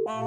Matagal-tagal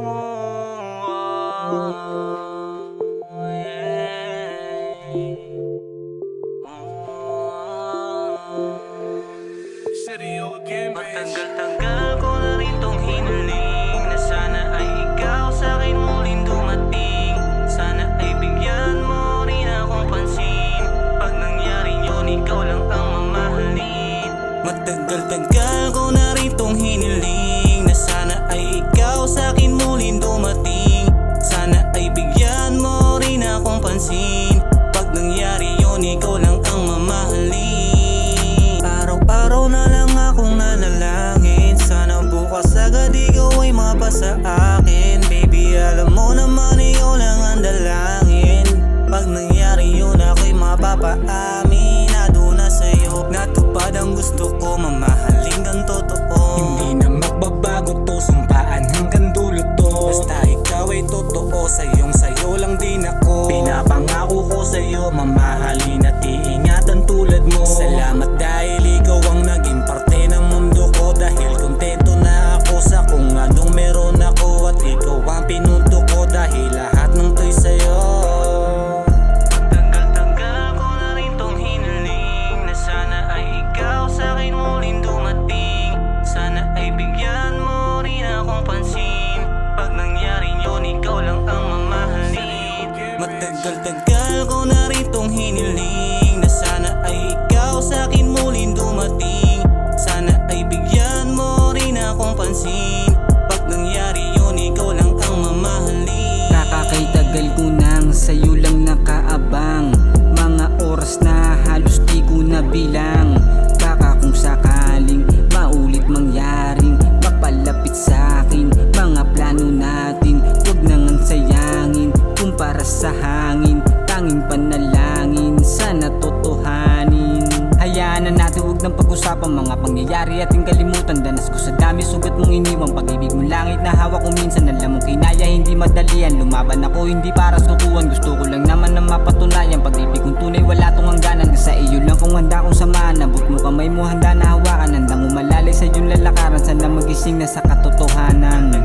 ko na rin tong hiniling na sana ay ikaw sa'kin muling dumating. Sana ay bigyan mo rin akong pansin. Pag nangyari yun, ikaw lang ang mamahalin. Matagal-tagal ko na rin tong hiniling na sana ay ikaw sa'kin muling dumating. Sana ay bigyan mo rin akong pansin. Pag nangyari yun, ikaw lang ang mamahalin. Araw-araw na lang akong nanalangin, sana bukas agad ikaw ay mapasa akin. Baby, alam mo naman ikaw lang ang dalangin. Pag nangyari yun, ako'y mapapaamin na doon na sa'yo natupad ang gusto ko, mamahalin kang totoo. Hindi na magbabago to, sumpaan hanggang dulo to. Basta ikaw ay totoo, sayo lang din ako. Pinapangako ko sa'yo, mamahalin at iingatan tulad mo. Salamat dahil ikaw ang naging parte ng mundo ko. Dahil kontento na ako sa kung anong meron ako. At ikaw ang pinunto ko dahil lahat ng to'y sa'yo. Tagal-tagal ko na rin tong hiniling na sana ay ikaw sa'kin muling dumating. Sana ay bigyan mo rin akong pansin. Pag nangyari yun, ikaw lang ang mamahalin. Matagal-tagal ko na rin tong hiniling na sana ay ikaw sa'kin muling dumating. Sana ay bigyan mo rin akong pansin. Pag nangyari yun, ikaw lang ang mamahalin. Kakakay-tagal ko nang sa'yo lang nakaabang. Mga oras na halos di ko na bilang. Baka kung sakaling maulit mangyaring mapalapit sa'kin mga plano natin, huwag nang sayangin. Kung para sa hangin, tanging panalangin, sana totohanin. Hayaan na natin, huwag nang pag-usapan mga pangyayari ating kalimutan. Danas ko sa dami, sugat mong iniwang pag-ibig mong langit na hawak ko minsan. Alam mong kinaya, hindi madalian. Lumaban ako, hindi para sukuan. Gusto ko lang naman na mapatunayan pag-ibig kong tunay, wala tong hangganan. Sa iyo lang kung handa kong samahan. Abot mo kamay mo, handa na hawakan. Handang umalalay sa iyong lalakaran. Sana magising na sa katotohanan.